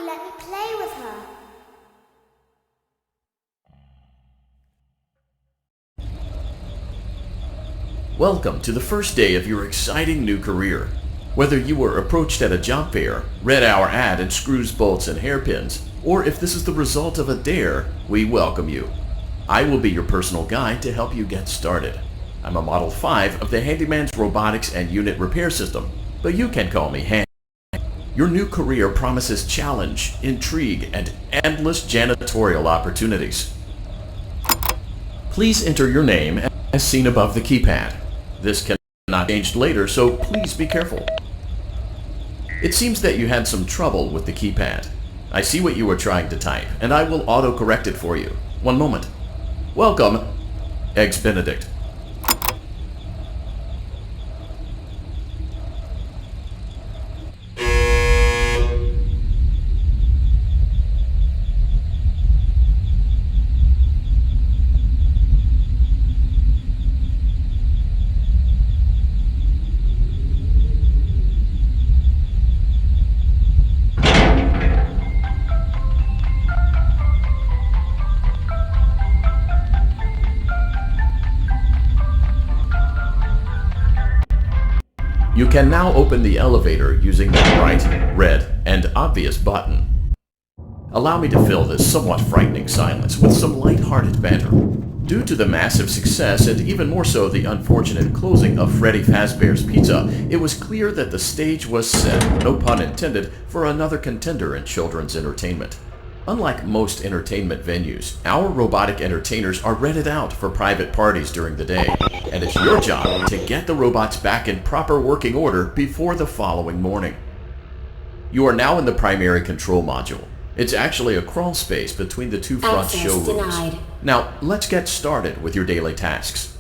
let me play with her. Welcome to the first day of your exciting new career. Whether you were approached at a job fair, read our ad in screws, bolts, and hairpins, or if this is the result of a dare, we welcome you. I will be your personal guide to help you get started. I'm a Model 5 of the Handyman's Robotics and Unit Repair System, but you can call me Handy. Your new career promises challenge, intrigue, and endless janitorial opportunities. Please enter your name as seen above the keypad. This cannot be changed later, so please be careful. It seems that you had some trouble with the keypad. I see what you were trying to type, and I will auto-correct it for you. One moment. Welcome, Eggs Benedict. You can now open the elevator using the bright, red, and obvious button. Allow me to fill this somewhat frightening silence with some light-hearted banter. Due to the massive success, and even more so the unfortunate closing of Freddy Fazbear's Pizza, it was clear that the stage was set, no pun intended, for another contender in children's entertainment. Unlike most entertainment venues, our robotic entertainers are rented out for private parties during the day, and it's your job to get the robots back in proper working order before the following morning. You are now in the primary control module. It's actually a crawl space between the two front showrooms. Denied. Now, let's get started with your daily tasks.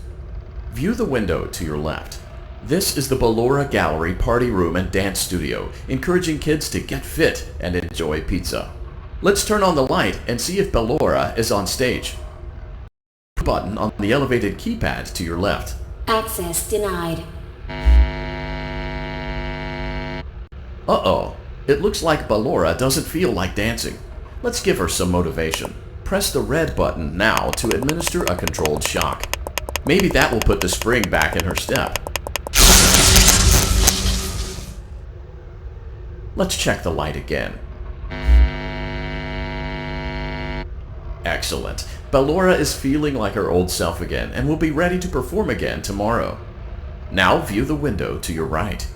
View the window to your left. This is the Ballora Gallery Party Room and Dance Studio, encouraging kids to get fit and enjoy pizza. Let's turn on the light and see if Ballora is on stage. Button on the elevated keypad to your left. Access denied. Uh-oh. It looks like Ballora doesn't feel like dancing. Let's give her some motivation. Press the red button now to administer a controlled shock. Maybe that will put the spring back in her step. Let's check the light again. Excellent. Ballora is feeling like her old self again and will be ready to perform again tomorrow. Now view the window to your right.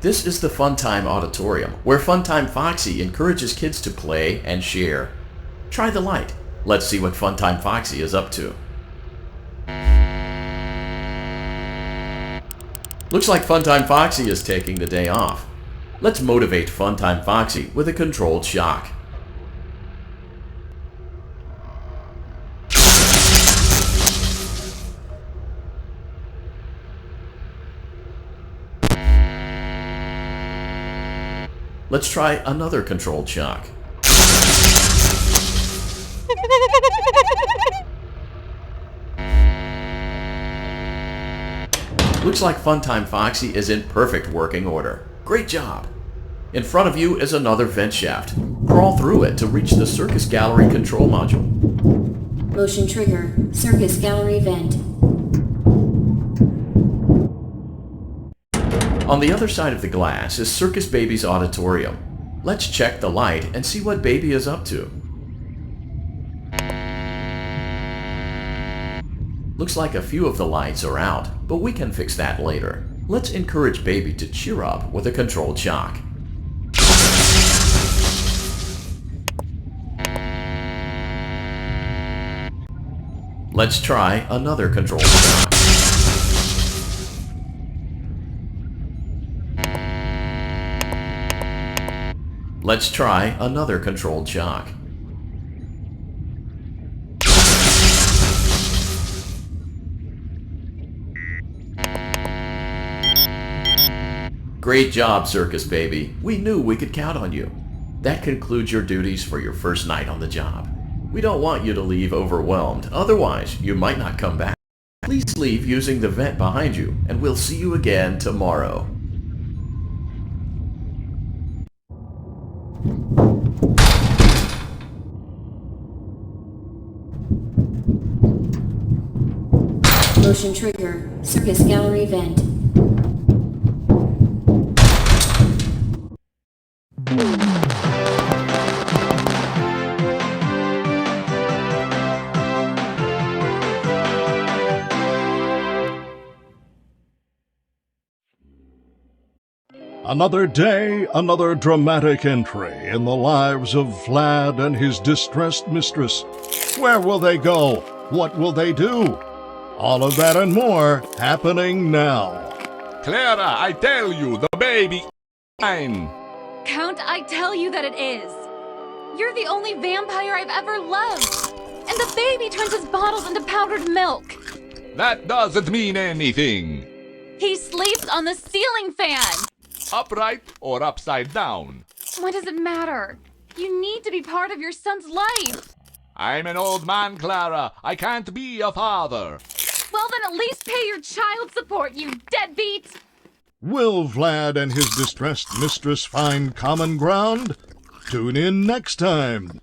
This is the Funtime Auditorium, where Funtime Foxy encourages kids to play and share. Try the light. Let's see what Funtime Foxy is up to. Looks like Funtime Foxy is taking the day off. Let's motivate Funtime Foxy with a controlled shock. Let's try another controlled shock. Looks like Funtime Foxy is in perfect working order. Great job! In front of you is another vent shaft. Crawl through it to reach the Circus Gallery control module. Motion trigger. Circus gallery vent. On the other side of the glass is Circus Baby's auditorium. Let's check the light and see what Baby is up to. Looks like a few of the lights are out, but we can fix that later. Let's encourage Baby to cheer up with a controlled shock. Let's try another controlled shock. Let's try another controlled shock. Great job, Circus Baby. We knew we could count on you. That concludes your duties for your first night on the job. We don't want you to leave overwhelmed, otherwise you might not come back. Please leave using the vent behind you, and we'll see you again tomorrow. Motion trigger. Circus gallery vent. Another day, another dramatic entry in the lives of Vlad and his distressed mistress. Where will they go? What will they do? All of that and more happening now. Clara, I tell you, the baby mine. Count, I tell you that it is. You're the only vampire I've ever loved. And the baby turns his bottles into powdered milk. That doesn't mean anything. He sleeps on the ceiling fan. Upright or upside down. What does it matter? You need to be part of your son's life. I'm an old man, Clara. I can't be a father. Well, then at least pay your child support, you deadbeat. Will Vlad and his distressed mistress find common ground? Tune in next time.